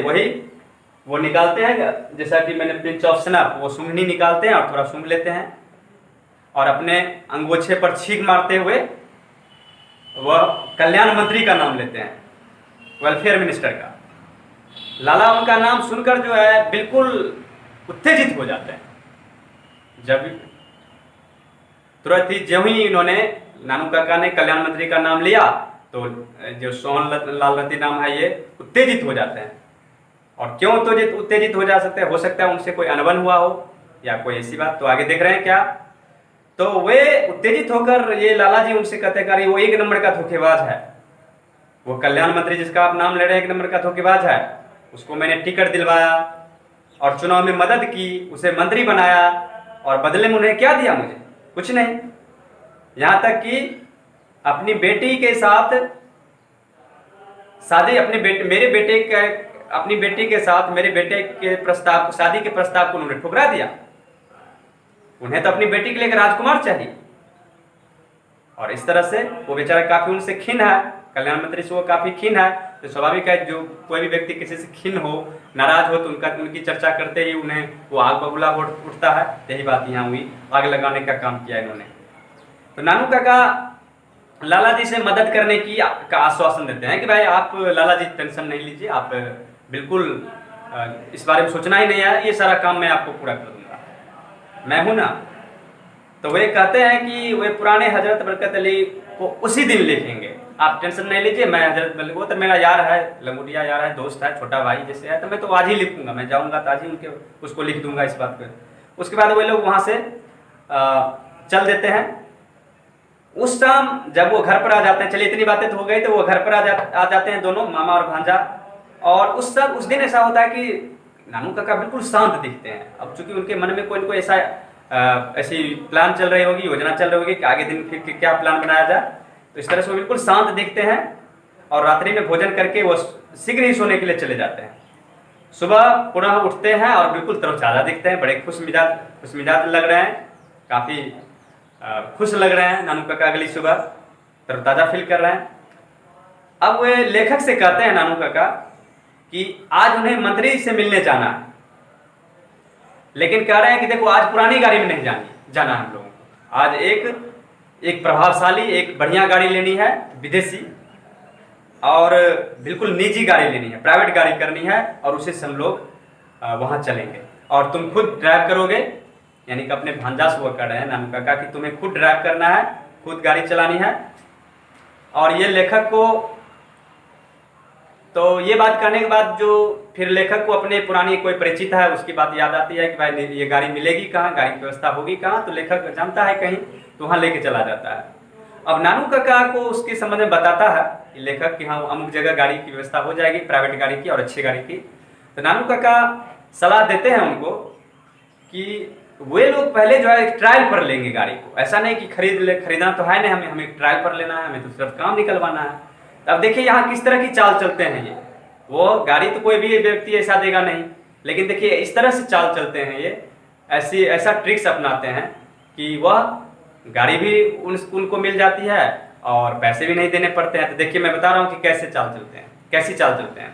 Speaker 1: वो निकालते हैं, जैसा कि मैंने पिंच ऑफ स्नफ, वो सूंघनी निकालते हैं और थोड़ा सूंघ लेते हैं और अपने अंगोछे पर छींक मारते हुए वह कल्याण मंत्री का नाम लेते हैं, वेलफेयर मिनिस्टर का। लाला उनका नाम सुनकर जो है बिल्कुल उत्तेजित हो जाते हैं। जब तुरंत ही जो ही इन्होंने नानू काका ने कल्याण मंत्री का नाम लिया तो जो सोहन लाल रति नाम है ये उत्तेजित हो जाते हैं। और क्यों उत्तेजित हो जा सकते हैं, हो सकता है उनसे कोई अनबन हुआ हो या कोई ऐसी बात। तो आगे देख रहे हैं क्या, तो वे उत्तेजित होकर ये लाला जी उनसे कहते हैं वो एक नंबर का धोखेबाज है, वो कल्याण मंत्री जिसका आप नाम ले रहे हैं एक नंबर का धोखेबाज है, उसको मैंने टिकट दिलवाया और चुनाव में मदद की, उसे मंत्री बनाया और बदले में उन्हें क्या दिया, मुझे कुछ नहीं। यहां तक कि अपनी बेटी के साथ शादी, अपनी बेटी के साथ मेरे बेटे के प्रस्ताव, शादी के प्रस्ताव को उन्होंने ठुकरा दिया। उन्हें तो अपनी बेटी के लिए राजकुमार चाहिए। और इस तरह से वो बेचारा काफी उनसे खिन्न है, कल्याण मंत्री से वो काफी खिन्न है। तो स्वाभाविक है जो कोई भी व्यक्ति किसी से खिन्न हो, नाराज हो, तो उनकी चर्चा करते ही उन्हें वो आग बबूला उठता है। यही बात यहाँ हुई, आग लगाने का काम किया इन्होंने। तो नानू काका लाला जी से मदद करने का आश्वासन देते हैं कि भाई आप लाला जी टेंशन नहीं लीजिए, आप बिल्कुल इस बारे में सोचना ही नहीं है, ये सारा काम मैं आपको पूरा कर दूंगा, मैं हूं ना। तो वे कहते हैं कि वे पुराने हजरत बरकत अली को उसी दिन लिखेंगे, आप टेंशन नहीं लीजिए, मैं हजरत अली, वो तो मेरा यार है, लंगोटिया यार है, दोस्त है, छोटा भाई जैसे है, तो मैं तो आज ही लिखूंगा, मैं जाऊंगा तो आज ही उसको लिख दूंगा इस बात पर। उसके बाद वे लोग वहां से चल देते हैं। उस शाम जब वो घर पर आ जाते हैं, चलिए इतनी बातें तो हो गई, तो वो घर पर आ जाते हैं दोनों, मामा और भांजा। और उस दिन ऐसा होता है कि नानू काका बिल्कुल शांत दिखते हैं। अब चूंकि उनके मन में कोई न कोई ऐसी प्लान चल रही होगी, योजना चल रही होगी कि आगे दिन फिर क्या प्लान बनाया जाए। तो इस तरह से वो बिल्कुल शांत दिखते हैं और रात्रि में भोजन करके वो शीघ्र ही सोने के लिए चले जाते हैं। सुबह पुनः उठते हैं और बिल्कुल तरोताजा दिखते हैं, बड़े खुश मिजाज लग रहे हैं, काफी खुश लग रहे हैं नानू काका। अगली सुबह तरोताजा फील कर रहे हैं। अब वे लेखक से कहते हैं नानू काका कि आज उन्हें मंत्री से मिलने जाना है, लेकिन कह रहे हैं कि देखो आज पुरानी गाड़ी में नहीं जाना हम लोगों को, आज एक प्रभावशाली, एक बढ़िया गाड़ी लेनी है विदेशी, और बिल्कुल निजी गाड़ी लेनी है, प्राइवेट गाड़ी करनी है, और उसी से हम लोग वहां चलेंगे और तुम खुद ड्राइव करोगे। यानी कि अपने भांजा से वो कर रहे हैं नानू काका कि तुम्हें खुद ड्राइव करना है, खुद गाड़ी चलानी है। और ये लेखक को, तो ये बात करने के बाद जो फिर लेखक को अपने पुरानी कोई परिचित है उसकी बात याद आती है कि भाई ये गाड़ी मिलेगी कहाँ, गाड़ी की व्यवस्था होगी कहाँ। तो लेखक जानता है कहीं, तो वहाँ लेके चला जाता है। अब नानू काका को उसके संबंध में बताता है लेखक कि हाँ अमुक जगह गाड़ी की व्यवस्था हो जाएगी, प्राइवेट गाड़ी की और अच्छी गाड़ी की। तो नानू काका सलाह देते हैं उनको कि वे लोग पहले जो है ट्रायल पर लेंगे गाड़ी को, ऐसा नहीं कि खरीदना तो है नहीं, हमें ट्रायल पर लेना है, हमें तो सिर्फ काम निकलवाना है। अब देखिए यहाँ किस तरह की चाल चलते हैं ये, वो गाड़ी तो कोई भी व्यक्ति ऐसा देगा नहीं, लेकिन देखिए इस तरह से चाल चलते हैं ये, ऐसा ट्रिक्स अपनाते हैं कि वह गाड़ी भी उनको मिल जाती है और पैसे भी नहीं देने पड़ते हैं। तो देखिए मैं बता रहा हूँ कि कैसी चाल चलते हैं।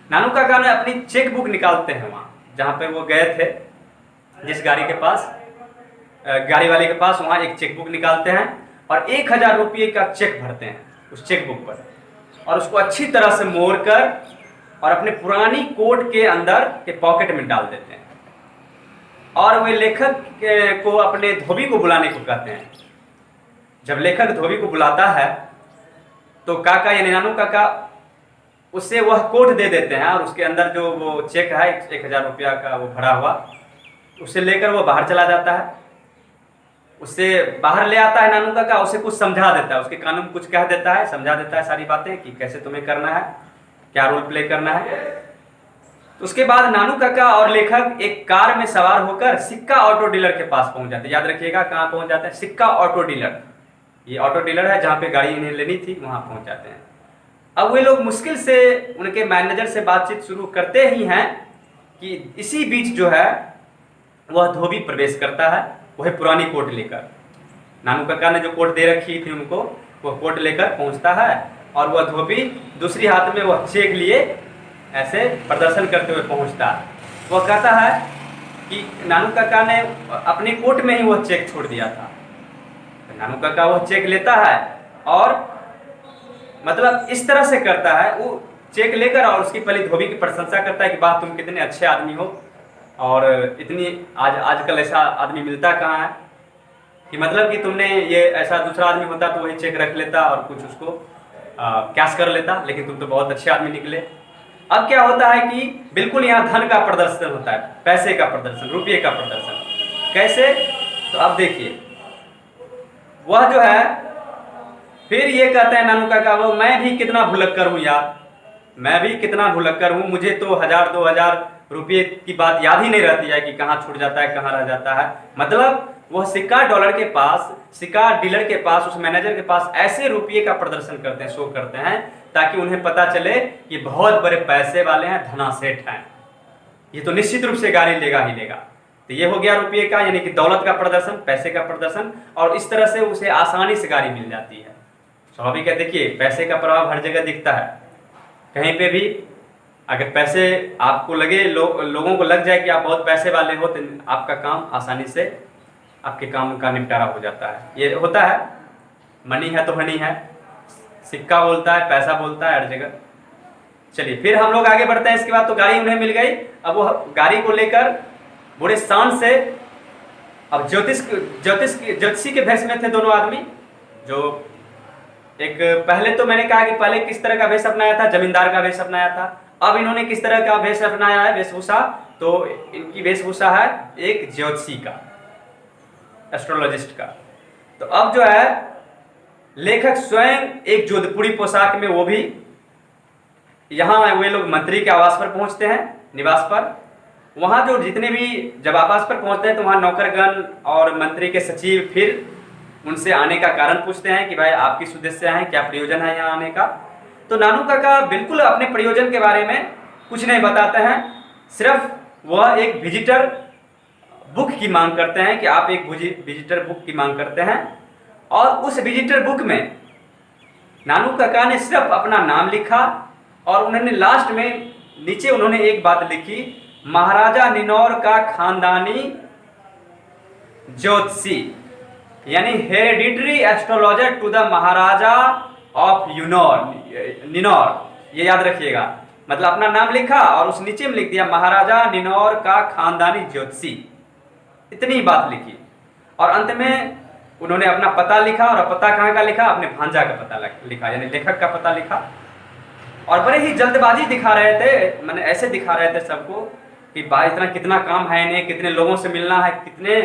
Speaker 1: नानू काका ने अपनी चेक बुक निकालते हैं वहाँ जहाँ पे वो गए थे, जिस गाड़ी के पास, गाड़ी वाले के पास, वहाँ एक चेक बुक निकालते हैं और 1000 रुपये का चेक भरते हैं उस चेक बुक पर, और उसको अच्छी तरह से मोड़ कर और अपने पुरानी कोट के अंदर के पॉकेट में डाल देते हैं। और वे लेखक को अपने धोबी को बुलाने को कहते हैं। जब लेखक धोबी को बुलाता है तो काका यानी नानू काका उससे वह कोट दे देते हैं और उसके अंदर जो वो चेक है 1000 रुपया का वो भरा हुआ, उसे लेकर वो बाहर चला जाता है। उससे बाहर ले आता है नानू काका, उसे कुछ समझा देता है, उसके कानून में कुछ कह देता है, समझा देता है सारी बातें कि कैसे तुम्हें करना है, क्या रोल प्ले करना है। तो उसके बाद नानू काका और लेखक एक कार में सवार होकर सिक्का ऑटो डीलर के पास पहुंच जाते हैं। याद रखिएगा कहाँ पहुंच जाते हैं, सिक्का ऑटो डीलर। ये ऑटो डीलर है जहाँ पे गाड़ी इन्हें लेनी थी, वहां पहुंच जाते हैं। अब वे लोग मुश्किल से उनके मैनेजर से बातचीत शुरू करते ही हैं कि इसी बीच जो है वह धोबी प्रवेश करता है, वह पुरानी कोट लेकर। नानू काका ने जो कोट दे रखी थी उनको, वह कोट लेकर पहुंचता है और वह धोबी दूसरी हाथ में वह चेक लिए ऐसे प्रदर्शन करते हुए पहुंचता है। वह कहता है कि नानू काका ने अपने कोट में ही वह चेक छोड़ दिया था। तो नानू काका वह चेक लेता है और मतलब इस तरह से करता है, वो चेक लेकर और उसकी पहले धोबी की प्रशंसा करता है कि वाह तुम कितने अच्छे आदमी हो और इतनी आजकल ऐसा आदमी मिलता कहाँ है। कि मतलब कि तुमने ये, ऐसा दूसरा आदमी होता तो वही चेक रख लेता और कुछ उसको कैश कर लेता, लेकिन तुम तो बहुत अच्छे आदमी निकले। अब क्या होता है कि बिल्कुल यहाँ धन का प्रदर्शन होता है, पैसे का प्रदर्शन, रुपये का प्रदर्शन। कैसे? तो अब देखिए, वह जो है फिर ये कहते हैं नानू काका, वो मैं भी कितना भुलक्कर हूँ यार, मैं भी कितना भुलक्कर हूँ, मुझे तो 1000-2000 रुपये की बात याद ही नहीं रहती है कि कहाँ छूट जाता है, कहाँ रह जाता है। मतलब वह सिक्का डॉलर के पास, सिक्का डीलर के पास, उस मैनेजर के पास ऐसे रुपये का प्रदर्शन करते हैं, शो करते हैं, ताकि उन्हें पता चले कि बहुत बड़े पैसे वाले हैं, धनासेठ हैं, ये तो निश्चित रूप से गाड़ी लेगा ही लेगा। तो ये हो गया रुपये का, यानी कि दौलत का प्रदर्शन, पैसे का प्रदर्शन, और इस तरह से उसे आसानी से गाड़ी मिल जाती है। स्वाभाविक है, देखिए पैसे का प्रभाव हर जगह दिखता है। कहीं पे भी अगर पैसे आपको लगे, लोगों को लग जाए कि आप बहुत पैसे वाले हो, तो आपका काम आसानी से, आपके काम का निपटारा हो जाता है। ये होता है, मनी है तो हनी है, सिक्का बोलता है, पैसा बोलता है हर जगह। चलिए फिर हम लोग आगे बढ़ते हैं। इसके बाद तो गाड़ी उन्हें मिल गई। अब वो गाड़ी को लेकर बड़े शान से, अब ज्योतिषी के भेष में थे दोनों आदमी। जो एक, पहले तो मैंने कहा कि पहले किस तरह का भेष अपनाया था, जमींदार का भेष अपनाया था। अब इन्होंने किस तरह का भेष अपनाया है, वेशभूषा, तो इनकी वेशभूषा है एक ज्योतिषी का, एस्ट्रोलॉजिस्ट का। तो अब जो है लेखक स्वयं एक जोधपुरी पोशाक में, वो भी यहाँ वे लोग मंत्री के आवास पर पहुंचते हैं, निवास पर। वहां जो जितने भी, जब आवास पर पहुंचते हैं तो वहां नौकरगण और मंत्री के सचिव फिर उनसे आने का कारण पूछते हैं कि भाई आप किस उद्देश्य से आए, क्या प्रयोजन है यहाँ आने का। तो नानू काका बिल्कुल अपने प्रयोजन के बारे में कुछ नहीं बताते हैं, सिर्फ वह एक विजिटर बुक की मांग करते हैं कि आप एक विजिटर बुक की मांग करते हैं। और उस विजिटर बुक में नानू काका ने सिर्फ अपना नाम लिखा, और उन्होंने लास्ट में नीचे उन्होंने एक बात लिखी, महाराजा निनौर का खानदानी ज्योतिषी, यानी hereditary astrologer to the maharaja of Ninaur. ये याद रखिएगा, मतलब अपना नाम लिखा और उस नीचे में लिख दिया महाराजा निनौर का खानदानी ज्योतिषी, इतनी बात लिखी। और अंत में उन्होंने अपना पता लिखा, और पता कहाँ का लिखा, अपने भांजा का पता लिखा, यानी लेखक का पता लिखा। और बड़े ही जल्दबाजी दिखा रहे थे, मैंने ऐसे दिखा रहे थे सबको कि भाई इतना कितना काम है इन्हें, कितने लोगों से मिलना है, कितने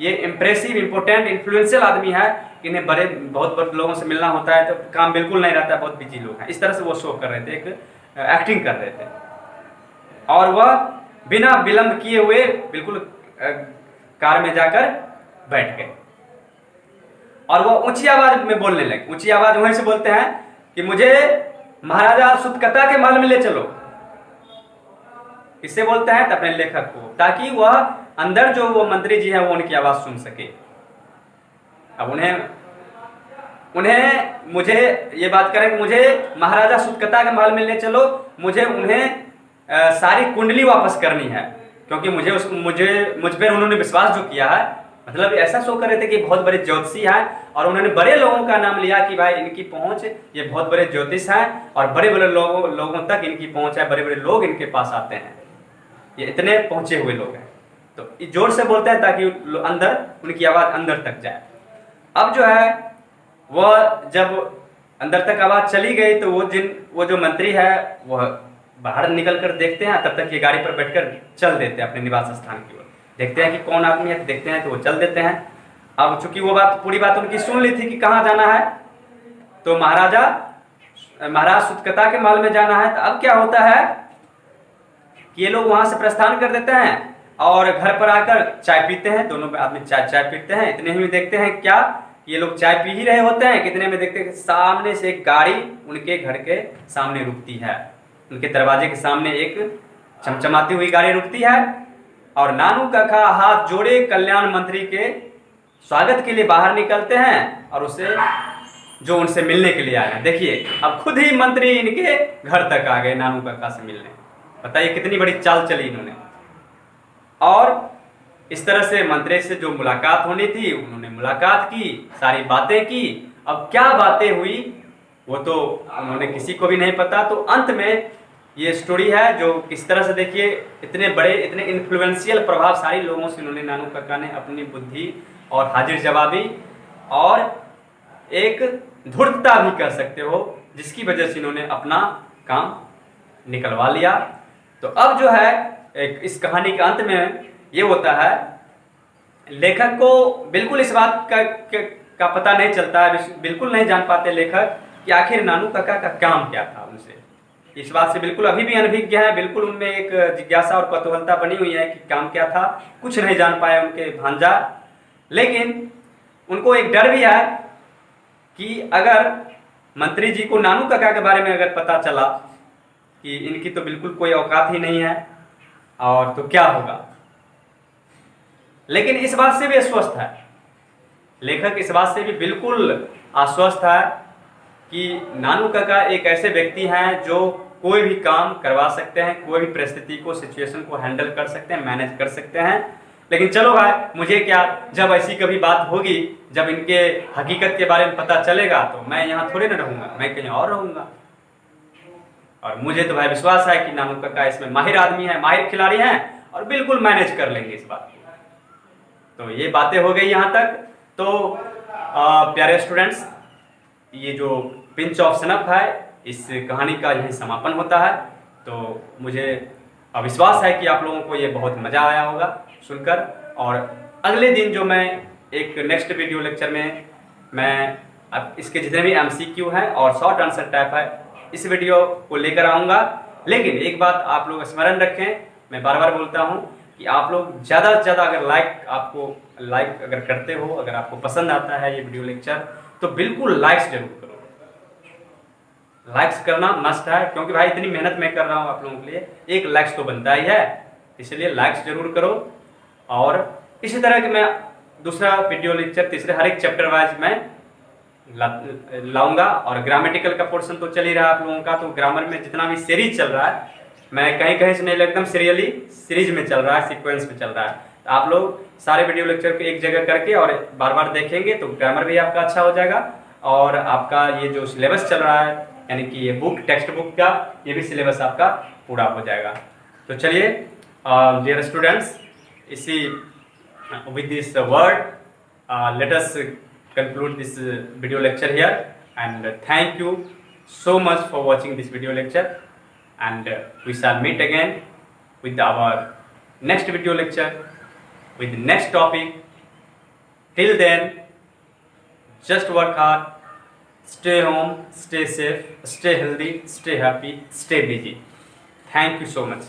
Speaker 1: ये इम्प्रेसिव, इंपोर्टेंट, इन्फ्लुएंशियल आदमी है, इन्हें बहुत बड़े लोगों से मिलना होता है, तो काम बिल्कुल नहीं रहता है, बहुत बिजी लोग हैं। इस तरह से वो शो कर रहे थे, एक एक्टिंग कर रहे थे। और वह बिना विलंब किए हुए बिल्कुल कार में जाकर बैठ गए, और वो ऊंची आवाज में बोलने लगे। ऊंची आवाज वहीं से बोलते हैं कि मुझे महाराजा सुतकता के महल में ले चलो। किससे बोलते हैं? तो अपने लेखक को, ताकि वह अंदर जो वो मंत्री जी है वो उनकी आवाज सुन सके। अब उन्हें मुझे ये बात करें कि मुझे महाराजा सुतकता के महल में ले चलो, मुझे उन्हें सारी कुंडली वापस करनी है, क्योंकि मुझ पर उन्होंने विश्वास जो किया है, मतलब ऐसा शो कर रहे थे कि बहुत बड़े ज्योतिषी हैं, और उन्होंने बड़े लोगों का नाम लिया कि भाई इनकी पहुंच, ये बहुत बड़े ज्योतिष हैं, और बड़े बड़े लोगों तक इनकी पहुंच है, बड़े बड़े लोग इनके पास आते हैं, ये इतने पहुंचे हुए लोग हैं। तो जोर से बोलते हैं ताकि अंदर उनकी आवाज अंदर तक जाए। अब जो है वह जब अंदर तक आवाज चली गई, तो वो जो मंत्री है वह बाहर निकल कर देखते हैं, तब तक ये गाड़ी पर बैठकर चल देते हैं अपने निवास स्थान की ओर। देखते हैं कि कौन आदमी है, देखते हैं तो वो चल देते हैं। अब चूंकि वो पूरी बात उनकी सुन ली थी कि कहाँ जाना है, तो महाराज सुतकता के महल में जाना है। तो अब क्या होता है कि ये लोग वहां से प्रस्थान कर देते हैं और घर पर आकर चाय पीते हैं। दोनों आदमी चाय पीते हैं। इतने ही में देखते हैं क्या, ये लोग चाय पी ही रहे होते हैं, कितने में देखते हैं सामने से एक गाड़ी उनके घर के सामने रुकती है। उनके दरवाजे के सामने एक चमचमाती हुई गाड़ी रुकती है, और नानू काका हाथ जोड़े कल्याण मंत्री के स्वागत के लिए बाहर निकलते हैं, और उसे जो उनसे मिलने के लिए आए हैं। देखिए अब खुद ही मंत्री इनके घर तक आ गए नानू काका से मिलने। बताइए कितनी बड़ी चाल चली इन्होंने। और इस तरह से मंत्री से जो मुलाकात होनी थी, उन्होंने मुलाकात की, सारी बातें की। अब क्या बातें हुई वो तो उन्होंने किसी को भी नहीं पता। तो अंत में ये स्टोरी है जो किस तरह से, देखिए इतने बड़े, इतने इन्फ्लुएंशियल, प्रभावशाली लोगों से उन्होंने, नानू काका ने अपनी बुद्धि और हाजिर जवाबी और एक धूर्तता भी कह सकते हो, जिसकी वजह से इन्होंने अपना काम निकलवा लिया। तो अब जो है एक इस कहानी के अंत में ये होता है, लेखक को बिल्कुल इस बात का पता नहीं चलता है, बिल्कुल नहीं जान पाते लेखक कि आखिर नानू काका का काम क्या था। उनसे इस बात से बिल्कुल अभी भी अनभिज्ञ है, बिल्कुल उनमें एक जिज्ञासा और कौतूहलता बनी हुई है कि काम क्या था, कुछ नहीं जान पाए उनके भांजा। लेकिन उनको एक डर भी है कि अगर मंत्री जी को नानू काका के बारे में अगर पता चला कि इनकी तो बिल्कुल कोई औकात ही नहीं है और तो क्या होगा। लेकिन इस बात से भी आश्वस्त है लेखक, इस बात से भी बिल्कुल आश्वस्त है कि नानू काका एक ऐसे व्यक्ति हैं जो कोई भी काम करवा सकते हैं, कोई भी परिस्थिति को, सिचुएशन को हैंडल कर सकते हैं, मैनेज कर सकते हैं। लेकिन चलो भाई, मुझे क्या, जब ऐसी कभी बात होगी, जब इनके हकीकत के बारे में पता चलेगा तो मैं यहाँ थोड़े ना रहूंगा, मैं कहीं और रहूंगा। और मुझे तो भाई विश्वास है कि नानू काका इसमें माहिर आदमी है, माहिर खिलाड़ी हैं और बिल्कुल मैनेज कर लेंगे इस बात को। तो ये बातें हो गई यहाँ तक। तो प्यारे स्टूडेंट्स, ये जो पिंच ऑफ सनफ है, इस कहानी का यही समापन होता है। तो मुझे विश्वास है कि आप लोगों को ये बहुत मज़ा आया होगा सुनकर। और अगले दिन जो मैं एक नेक्स्ट वीडियो लेक्चर में मैं अब इसके जितने भी MCQ हैं और शॉर्ट आंसर टाइप है, इस वीडियो को लेकर आऊँगा। लेकिन एक बात आप लोग स्मरण रखें, मैं बार बार बोलता हूँ कि आप लोग ज़्यादा से ज़्यादा अगर लाइक अगर करते हो, अगर आपको पसंद आता है ये वीडियो लेक्चर, तो बिल्कुल लाइक्स जरूर करो। लाइक्स करना मस्ट है, क्योंकि भाई इतनी मेहनत मैं कर रहा हूँ आप लोगों के लिए, एक लाइक्स तो बनता ही है, इसलिए लाइक्स जरूर करो। और इसी तरह के मैं दूसरा वीडियो लेक्चर तीसरे हर एक चैप्टर वाइज मैं लाऊंगा। और ग्रामेटिकल का पोर्शन तो चल ही रहा है आप लोगों का, तो ग्रामर में जितना भी सीरीज चल रहा है, मैं कहीं कहीं से नहीं, एकदम सीरियली सीरीज में चल रहा है, सीक्वेंस में चल रहा है। तो आप लोग सारे वीडियो लेक्चर को एक जगह करके और बार बार देखेंगे तो ग्रामर भी आपका अच्छा हो जाएगा। और आपका ये जो सिलेबस चल रहा है, यानी कि ये बुक, टेक्स्ट बुक का, ये भी सिलेबस आपका पूरा हो जाएगा। तो चलिए डियर स्टूडेंट्स, इसी with this word let us conclude this video lecture here, and thank you so much for watching this video lecture, and we shall meet again with our next video lecture with the next topic. Till then, just work hard, stay home, stay safe, stay healthy, stay happy, stay busy. Thank you so much.